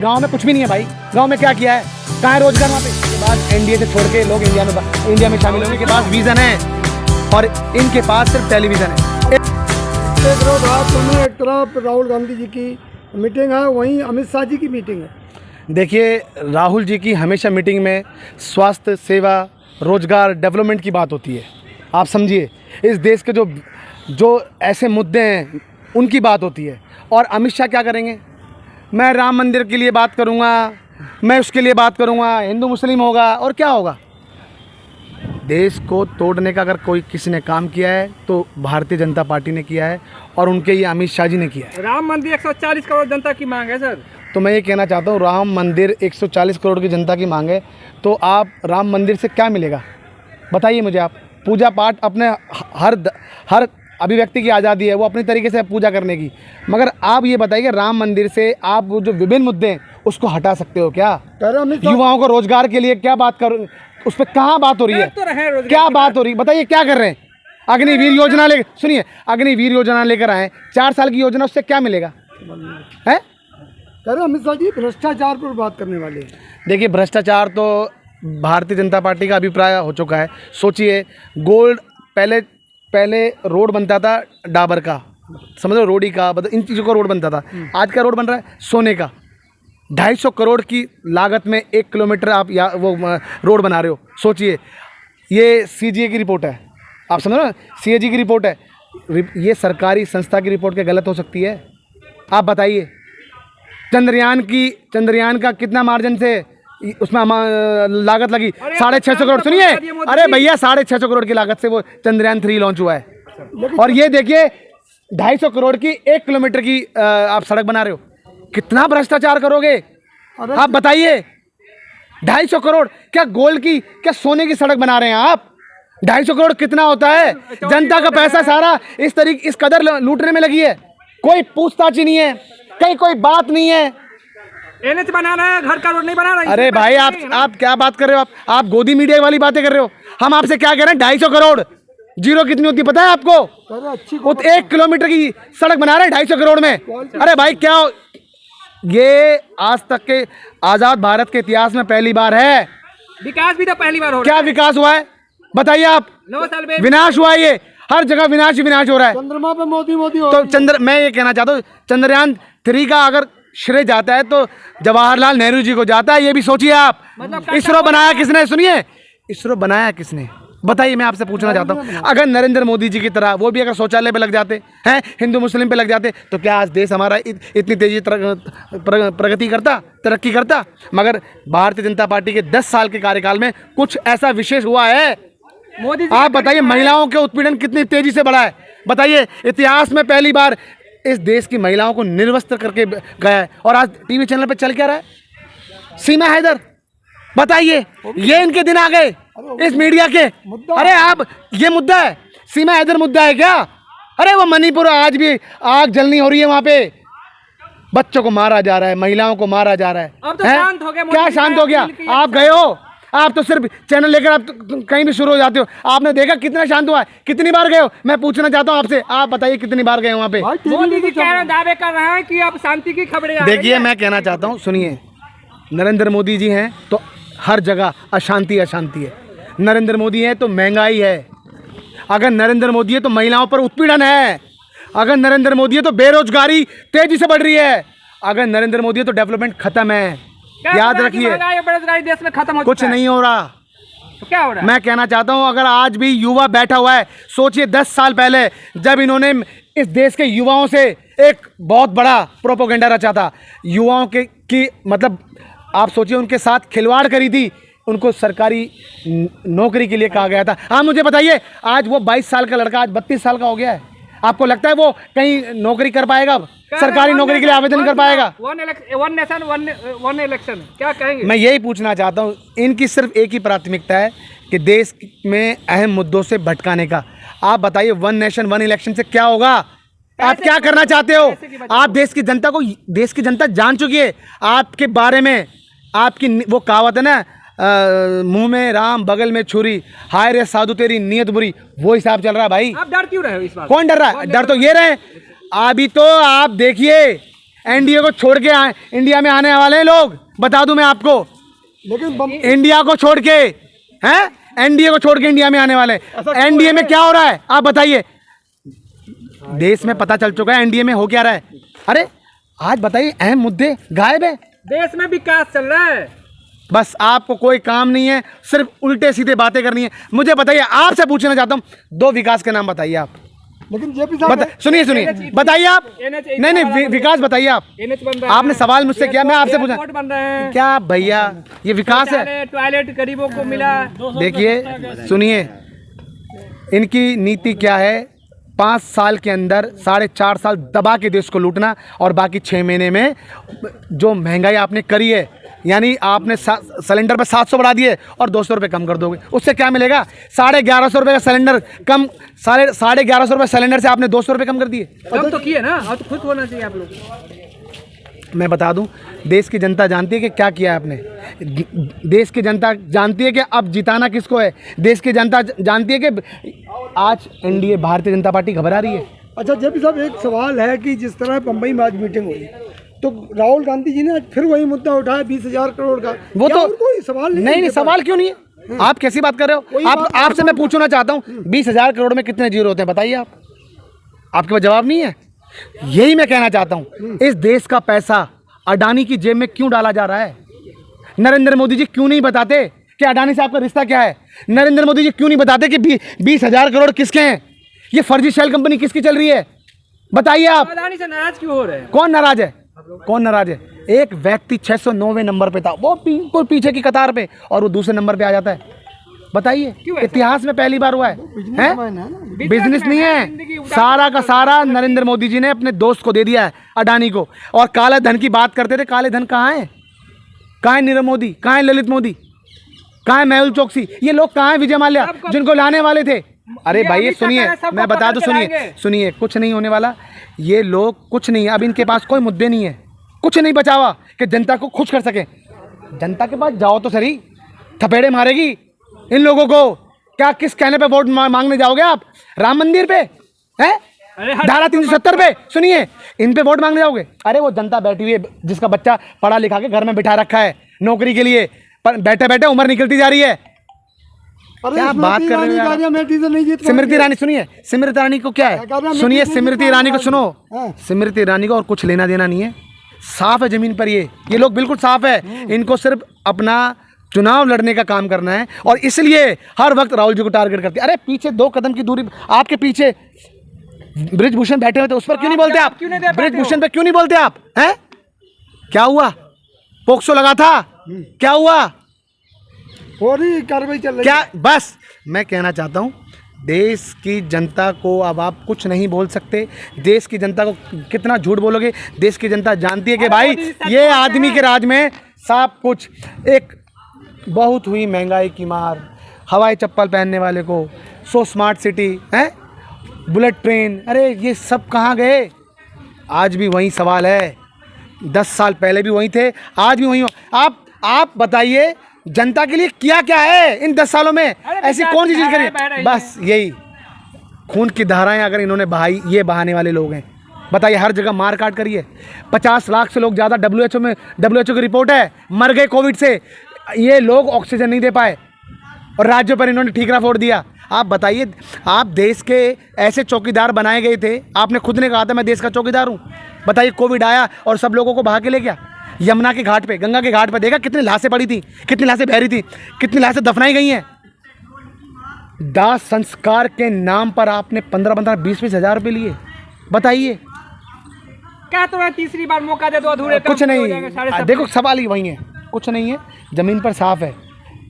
गांव में कुछ भी नहीं है भाई। गांव में क्या किया है, कहाँ है रोजगार वहाँ पे? इसके बाद एनडीए से छोड़ के लोग इंडिया में शामिल होने के पास विजन है और इनके पास सिर्फ टेलीविजन है। एक रोज रात में एक तरफ राहुल गांधी जी की मीटिंग है, वहीं अमित शाह जी की मीटिंग है। देखिए, राहुल जी की हमेशा मीटिंग में स्वास्थ्य सेवा, रोजगार, डेवलपमेंट की बात होती है। आप समझिए, इस देश के जो ऐसे मुद्दे हैं उनकी बात होती है। और अमित शाह क्या करेंगे? मैं राम मंदिर के लिए बात करूंगा, मैं उसके लिए बात करूंगा, हिंदू मुस्लिम होगा और क्या होगा? देश को तोड़ने का अगर कोई किसी ने काम किया है तो भारतीय जनता पार्टी ने किया है और उनके ये अमित शाह जी ने किया है। राम मंदिर 140 करोड़ जनता की मांग है सर। तो मैं ये कहना चाहता हूँ, राम मंदिर 140 करोड़ की जनता की मांग है, तो आप राम मंदिर से क्या मिलेगा बताइए मुझे आप? पूजा पाठ अपने हर अभिव्यक्ति की आज़ादी है, वो अपनी तरीके से पूजा करने की, मगर आप ये बताइए राम मंदिर से आप वो जो विभिन्न मुद्दे हैं उसको हटा सकते हो क्या? युवाओं को रोजगार के लिए क्या बात कर, उस पर कहाँ बात हो रही है? तो क्या बात हो रही है बताइए? क्या कर रहे हैं? अग्निवीर योजना ले, सुनिए, अग्निवीर योजना लेकर आए, 4 साल की योजना, उससे क्या मिलेगा है? अमित शाह जी भ्रष्टाचार पर बात करने वाले हैं। देखिए, भ्रष्टाचार तो भारतीय जनता पार्टी का अभिप्राय हो चुका है। सोचिए, गोल्ड पहले रोड बनता था डाबर का, समझ लो, रोडी का, इन चीज़ों का रोड बनता था। आज का रोड बन रहा है सोने का। 250 करोड़ की लागत में 1 किलोमीटर आप वो रोड बना रहे हो। सोचिए, ये सीजीए की रिपोर्ट है, आप समझ रहे हो, सीएजी की रिपोर्ट है। ये सरकारी संस्था की रिपोर्ट क्या गलत हो सकती है? आप बताइए। चंद्रयान का कितना मार्जिन से उसमें लागत लगी? 650 करोड़। सुनिए, अरे भैया, 650 करोड़ की लागत से वो चंद्रयान 3 लॉन्च हुआ है। और ये देखिए, 250 करोड़ की 1 किलोमीटर की आप सड़क बना रहे हो। कितना भ्रष्टाचार करोगे आप बताइए? 250 करोड़ क्या गोल्ड की, क्या सोने की सड़क बना रहे हैं आप? 250 करोड़ कितना होता है? जनता का पैसा सारा इस कदर लूटने में लगी है, कोई पूछताछ ही नहीं है, कहीं कोई बात नहीं है। एनएच बनाना है, घर का रोड नहीं बना रहा। अरे भाई, आप क्या बात कर रहे हो? आप गोदी मीडिया वाली बातें कर रहे हो। हम आपसे क्या कह रहे हैं? 250 करोड़ जीरो कितनी होती पता है आपको? वो 1 किलोमीटर की सड़क बना रहे हैं 250 करोड़ में। अरे भाई, क्या ये आज तक के आजाद भारत के इतिहास में पहली बार है। विकास भी तो पहली बार हो रहा क्या विकास हुआ है बताइए आप? 9 साल में विनाश हुआ है। ये हर जगह विनाश हो रहा है। चंद्रमा पे मोदी तो मैं ये कहना चाहता हूँ, चंद्रयान 3 का अगर श्रेय जाता है तो जवाहरलाल नेहरू जी को जाता है। ये भी सोचिए आप। इसरो बनाया किसने? सुनिए, इसरो बनाया किसने बताइए? मैं आपसे पूछना चाहता हूँ, अगर नरेंद्र मोदी जी की तरह वो भी अगर शौचालय पे लग जाते हैं, हिंदू मुस्लिम पे लग जाते, तो क्या आज देश हमारा इतनी तेजी प्रगति करता, तरक्की करता? मगर भारतीय जनता पार्टी के 10 साल के कार्यकाल में कुछ ऐसा विशेष हुआ है? मोदी जी आप बताइए, महिलाओं के उत्पीड़न कितनी तेजी से बढ़ा है बताइए? इतिहास में पहली बार इस देश की महिलाओं को निर्वस्त्र करके गया है। और आज टीवी चैनल पे चल क्या रहा है? सीमा हैदर। बताइए, ये इनके दिन आ गए इस मीडिया के। अरे आप, ये मुद्दा है, सीमा हैदर मुद्दा है क्या? अरे वो मणिपुर आज भी आग जलनी हो रही है, वहां पे बच्चों को मारा जा रहा है, महिलाओं को मारा जा रहा है। अब तो शांत हो गया। क्या शांत हो गया? आप गए हो? आप तो सिर्फ चैनल लेकर आप तो कहीं भी शुरू हो जाते हो। आपने देखा कितना शांत हुआ है? कितनी बार गए हो? मैं पूछना चाहता हूँ आपसे, आप बताइए कितनी बार गए वहाँ पे? मोदी जी कह रहे, दावे कर रहे हैं कि अब शांति की खबरें। देखिए, मैं कहना चाहता हूँ, सुनिए, नरेंद्र मोदी जी हैं तो हर जगह अशांति है। नरेंद्र मोदी है तो महंगाई है। अगर नरेंद्र मोदी है तो महिलाओं पर उत्पीड़न है। अगर नरेंद्र मोदी है तो बेरोजगारी तेजी से बढ़ रही है। अगर नरेंद्र मोदी है तो डेवलपमेंट खत्म है। याद रखिए, बेरोजगारी देश में खत्म हो कुछ नहीं हो रहा। तो क्या हो रहा है? मैं कहना चाहता हूं, अगर आज भी युवा बैठा हुआ है, सोचिए 10 साल पहले जब इन्होंने इस देश के युवाओं से एक बहुत बड़ा प्रोपोगेंडा रचा था, युवाओं की मतलब आप सोचिए उनके साथ खिलवाड़ करी थी, उनको सरकारी नौकरी के लिए कहा गया था। हाँ, मुझे बताइए, आज वो 22 साल का लड़का आज 32 साल का हो गया है। आपको लगता है वो कहीं नौकरी कर पाएगा? सरकारी नौकरी के लिए आवेदन कर पाएगा? वन नेशन वन इलेक्शन क्या कहेंगे? मैं यही पूछना चाहता हूँ, इनकी सिर्फ एक ही प्राथमिकता है कि देश में अहम मुद्दों से भटकाने का। आप बताइए, वन नेशन वन इलेक्शन से क्या होगा? आप क्या करना चाहते हो? आप देश की जनता जान चुकी है आपके बारे में। आपकी वो कहावत है ना, मुंह में राम बगल में छुरी, हाय रे साधु तेरी नीयत बुरी, वो हिसाब चल रहा है भाई। आप डर क्यों रहे हो इस बार? कौन डर रहा है? डर तो ये रहे। अभी तो आप देखिए, एनडीए को छोड़ के इंडिया में आने वाले हैं लोग, बता दूं मैं आपको। लेकिन इंडिया को छोड़ के, हैं, एनडीए को छोड़ के इंडिया में आने वाले। एनडीए में क्या हो रहा है आप बताइए। देश में पता चल चुका है एनडीए में हो क्या रहा है। अरे आज बताइए, अहम मुद्दे गायब है। देश में विकास चल रहा है, बस आपको कोई काम नहीं है, सिर्फ उल्टे सीधे बातें करनी है। मुझे बताइए, आपसे पूछना चाहता हूँ, 2 विकास के नाम बताइए आप। लेकिन जेपी साहब सुनिए बताइए आप। नहीं विकास बताइए आप। NH बन रहा है, आपने सवाल मुझसे किया, मैं आपसे पूछा रोड बन रहे हैं, क्या भैया ये विकास है? टॉयलेट गरीबों को मिला। देखिए सुनिए, इनकी नीति क्या है, 5 साल के अंदर 4.5 साल दबा के देश को लूटना, और बाकी 6 महीने में जो महंगाई आपने करी है, यानी आपने सिलेंडर पे 700 बढ़ा दिए और 200 रुपये कम कर दोगे, उससे क्या मिलेगा? 1150 रुपये का सिलेंडर कम, 1150 रुपये सिलेंडर से आपने 200 रुपये कम कर दिए। कम तो किए ना, अब तो खुश होना चाहिए आप लोग। मैं बता दूं, देश की जनता जानती है कि क्या किया है आपने। देश की जनता जानती है कि अब जिताना किसको है। देश की जनता जानती है कि आज एनडीए भारतीय जनता पार्टी घबरा रही है। अच्छा जेपी साहब, एक सवाल है कि जिस तरह बम्बई में आज मीटिंग हुई तो राहुल गांधी जी ने आज फिर वही मुद्दा उठाया 20,000 करोड़ का। वो तो कोई सवाल नहीं, सवाल क्यों नहीं है? आप कैसी बात कर रहे हो? आपसे मैं पूछना चाहता हूँ, 20,000 करोड़ में कितने जीरो होते हैं बताइए आप। आपके पास जवाब नहीं है। यही मैं कहना चाहता हूँ, इस देश का पैसा अडानी की जेब में क्यों डाला जा रहा है? नरेंद्र मोदी जी क्यों नहीं बताते कि अडानी से आपका रिश्ता क्या है? नरेंद्र मोदी जी क्यों नहीं बताते कि 20,000 करोड़ किसके हैं? ये फर्जी शेल कंपनी किसकी चल रही है? बताइए आप। अडानी से नाराज क्यों हो रहे हैं? कौन नाराज है? कौन नाराज है? एक व्यक्ति 609वें नंबर पे था, वो पीछे की कतार पे, और वो दूसरे नंबर पे आ जाता है। बताइए, इतिहास में पहली बार हुआ है? बिजनेस नहीं है, सारा का सारा नरेंद्र मोदी जी ने अपने दोस्त को दे दिया है, अडानी को। और काले धन की बात करते थे, काले धन कहाँ है? कहाँ है नीरव मोदी? कहाँ है ललित मोदी? कहाँ है मेहुल चोकसी? ये लोग कहाँ है? विजय माल्या जिनको लाने वाले थे। अरे भाई सुनिए, मैं बता दूं, सुनिए कुछ नहीं होने वाला। ये लोग कुछ नहीं है, अब इनके पास कोई मुद्दे नहीं है, कुछ नहीं बचा हुआ कि जनता को खुश कर सके। जनता के पास जाओ तो सही, थपेड़े मारेगी इन लोगों को। क्या किस कहने पे वोट मांगने जाओगे आप? राम मंदिर पे हैं? धारा 370 पे? सुनिए, इन पे वोट मांगने जाओगे? अरे वो जनता बैठी हुई है, जिसका बच्चा पढ़ा लिखा के घर में बिठा रखा है नौकरी के लिए, पर बैठे बैठे उम्र निकलती जा रही है। क्या बात कर रहे हो? स्मृति ईरानी, सुनिए स्मृति ईरानी को क्या है, सुनिए स्मृति ईरानी को सुनो। स्मृति ईरानी को और कुछ लेना देना नहीं है, साफ है जमीन पर। ये लोग बिल्कुल साफ है, इनको सिर्फ अपना चुनाव लड़ने का काम करना है, और इसलिए हर वक्त राहुल जी को टारगेट करते हैं। अरे पीछे 2 कदम की दूरी आपके पीछे ब्रिजभूषण बैठे हुए थे, उस पर क्यों नहीं बोलते आप? ब्रिजभूषण पे क्यों नहीं बोलते आप? हैं? क्या हुआ? पोक्सो लगा था, क्या हुआ? और ही कार्रवाई चल रही क्या? बस मैं कहना चाहता हूँ, देश की जनता को अब आप कुछ नहीं बोल सकते। देश की जनता को कितना झूठ बोलोगे? देश की जनता जानती है कि भाई ये आदमी के राज में सब कुछ। एक बहुत हुई महंगाई की मार, हवाई चप्पल पहनने वाले को, सो स्मार्ट सिटी है, बुलेट ट्रेन, अरे ये सब कहाँ गए? आज भी वही सवाल है, 10 साल पहले भी वही थे, आज भी वही हो। आप बताइए, जनता के लिए किया क्या है इन 10 सालों में? ऐसी कौन सी चीज़ करी? बस यही खून की धाराएं अगर इन्होंने बहाई, ये बहाने वाले लोग हैं। बताइए, हर जगह मार काट करिए। 50 लाख से लोग ज़्यादा WHO की रिपोर्ट है मर गए कोविड से। ये लोग ऑक्सीजन नहीं दे पाए और राज्यों पर इन्होंने ठीकरा फोड़ दिया। आप बताइए, आप देश के ऐसे चौकीदार बनाए गए थे, आपने खुद ने कहा था मैं देश का चौकीदार हूँ। बताइए, कोविड आया और सब लोगों को बहा के ले गया। यमुना के घाट पे, गंगा के घाट पे देखा कितनी लाशें पड़ी थी, कितनी लाशें बह रही थी, कितनी लाशें दफनाई गई हैं। दाह संस्कार के नाम पर आपने 15-15, 20-20 हज़ार रुपये लिए। बताइए, क्या तुम्हें तीसरी बार मौका दे दो, अधूरे कुछ नहीं। देखो सवाल ही वही है, कुछ नहीं है, जमीन पर साफ है।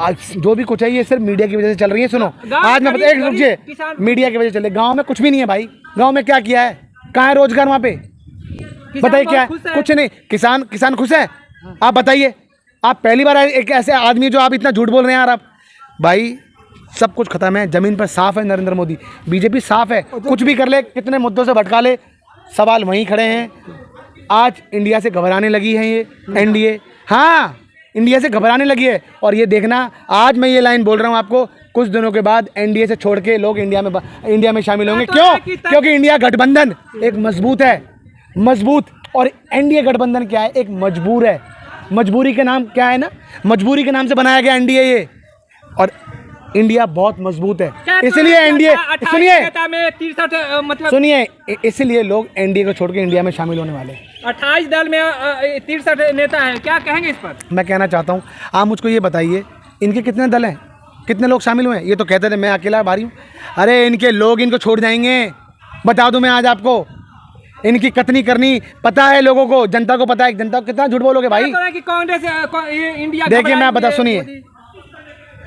आज जो भी कुछ है ये सिर्फ मीडिया की वजह से चल रही है। सुनो, आज मैं बता, एक रुकिए, मीडिया की वजह से चले। गाँव में कुछ भी नहीं है भाई, गाँव में क्या किया है? कहाँ है रोजगार वहाँ पे? बताइए क्या है? कुछ नहीं। किसान खुश है? आप बताइए, आप पहली बार एक ऐसे आदमी जो आप इतना झूठ बोल रहे हैं यार। आप भाई सब कुछ खत्म है, जमीन पर साफ है नरेंद्र मोदी। बीजेपी साफ है, कुछ भी कर ले, कितने मुद्दों से भटका ले, सवाल वहीं खड़े हैं। आज इंडिया से घबराने लगी है ये एनडीए, हाँ इंडिया से घबराने लगी है। और ये देखना, आज मैं ये लाइन बोल रहा हूँ आपको, कुछ दिनों के बाद एनडीए से छोड़ के लोग इंडिया में शामिल होंगे। क्यों? क्योंकि इंडिया गठबंधन एक मजबूत है, मजबूत, और एनडीए गठबंधन क्या है, एक मजबूर है, मजबूरी के नाम क्या है ना, मजबूरी के नाम से बनाया गया एनडीए ये, और इंडिया बहुत मजबूत है, इसलिए एनडीए, सुनिए मतलब सुनिए, इसलिए लोग एनडीए को छोड़ के इंडिया में शामिल होने वाले हैं। 28 दल में 63 नेता है, क्या कहेंगे इस पर? मैं कहना चाहता हूँ, आप मुझको ये बताइए, इनके कितने दल हैं, कितने लोग शामिल हुए हैं? ये तो कहते थे मैं अकेला भारी हूँ। अरे इनके लोग इनको छोड़ जाएंगे, बता दूं मैं आज आपको, इनकी कतनी करनी पता है लोगों को, जनता को पता है। जनता को कितना झूठ बोलोगे भाई? कि कांग्रेस इंडिया, देखिए मैं बता, सुनिए,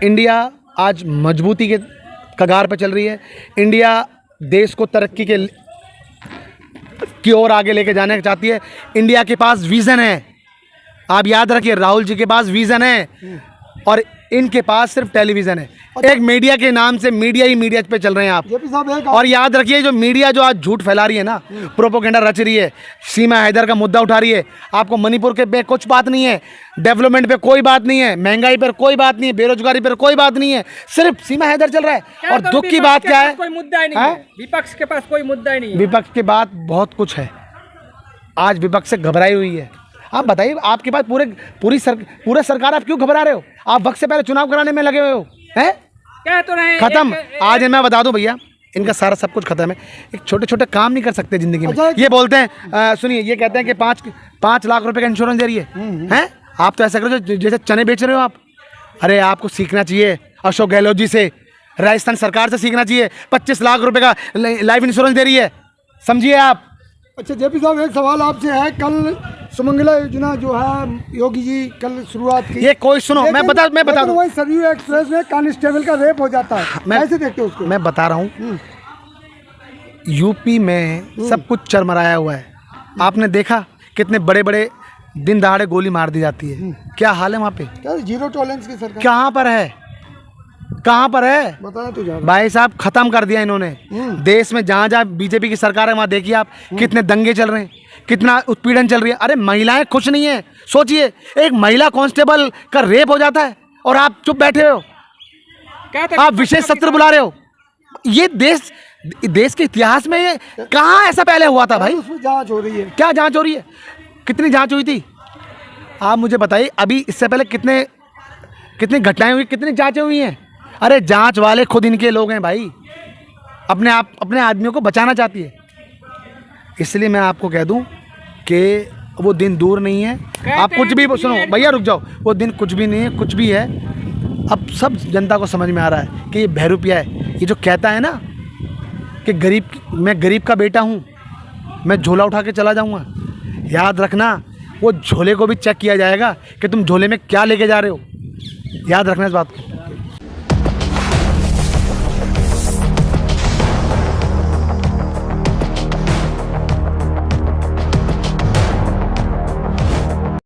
इंडिया आज मजबूती के कगार पर चल रही है। इंडिया देश को तरक्की की ओर आगे लेके जाना चाहती है। इंडिया के पास विज़न है, आप याद रखिए, राहुल जी के पास विज़न है, और इनके पास सिर्फ टेलीविज़न है। एक मीडिया के नाम से मीडिया ही मीडिया पे चल रहे हैं आप। और याद रखिए, जो मीडिया जो आज झूठ फैला रही है ना, प्रोपोगेंडा रच रही है, सीमा हैदर का मुद्दा उठा रही है, आपको मणिपुर के पे कुछ बात नहीं है, डेवलपमेंट पे कोई बात नहीं है, महंगाई पर कोई बात नहीं है, बेरोजगारी पर कोई बात नहीं है, सिर्फ सीमा हैदर चल रहा है। और दुख की बात क्या है, कोई मुद्दा ही नहीं है, विपक्ष के पास कोई मुद्दा ही नहीं है। विपक्ष के बात बहुत कुछ है, आज विपक्ष से घबराई हुई है। आप बताइए, आपके पास पूरे सरकार, आप क्यों घबरा रहे हो? आप वक्त से पहले चुनाव कराने में लगे हुए हो, हैं? क्या तो रहे खत्म। आज मैं बता दूं भैया, इनका सारा सब कुछ खत्म है। एक छोटे छोटे काम नहीं कर सकते जिंदगी में। ये बोलते हैं, सुनिए, ये कहते हैं कि 5 लाख रुपए का इंश्योरेंस दे रही है, हैं? आप तो ऐसा करो जैसे चने बेच रहे हो आप। अरे आपको सीखना चाहिए अशोक गहलोत जी से, राजस्थान सरकार से सीखना चाहिए। 25 लाख रुपए का लाइफ इंश्योरेंस दे रही है, समझिए आप। अच्छा जेपी साहब, एक सवाल आपसे है, कल सुमंगला योजना जो है योगी जी कल शुरुआत की, ये कोई सुनो, मैं बता दूं, वही सरयू एक्सप्रेस में कांस्टेबल का रेप हो जाता है, कैसे देखते हो उसको? मैं बता रहा हूँ, यूपी में सब कुछ चरमराया हुआ है। आपने देखा कितने बड़े बड़े दिन दहाड़े गोली मार दी जाती है, क्या हाल है वहाँ पे? क्या जीरो टॉलरेंस की सरकार कहाँ पर है, कहाँ पर है? बताया तो जा भाई साहब, खत्म कर दिया इन्होंने देश में। जहाँ जहाँ बीजेपी की सरकार है वहाँ देखिए आप, कितने दंगे चल रहे हैं, कितना उत्पीड़न चल रही है। अरे महिलाएं खुश नहीं है, सोचिए, एक महिला कांस्टेबल का रेप हो जाता है और आप चुप बैठे हो, आप विशेष सत्र बुला रहे हो। ये देश के इतिहास में ये कहाँ ऐसा पहले हुआ था भाई? उसमें जांच हो रही है। क्या जांच हो रही है? कितनी जांच हुई थी आप मुझे बताइए? अभी इससे पहले कितनी घटनाएं हुई, कितनी जांचें हुई हैं? अरे जांच वाले खुद इनके लोग हैं भाई, अपने आदमियों को बचाना चाहती है। इसलिए मैं आपको कह दूं कि वो दिन दूर नहीं है। आप कुछ भी सुनो भैया, रुक जाओ, वो दिन कुछ भी नहीं है, कुछ भी है। अब सब जनता को समझ में आ रहा है कि ये बहरूपिया है। ये जो कहता है ना कि मैं गरीब का बेटा हूँ, मैं झोला उठा के चला जाऊँगा, याद रखना वो झोले को भी चेक किया जाएगा कि तुम झोले में क्या लेके जा रहे हो। याद रखना इस बात को।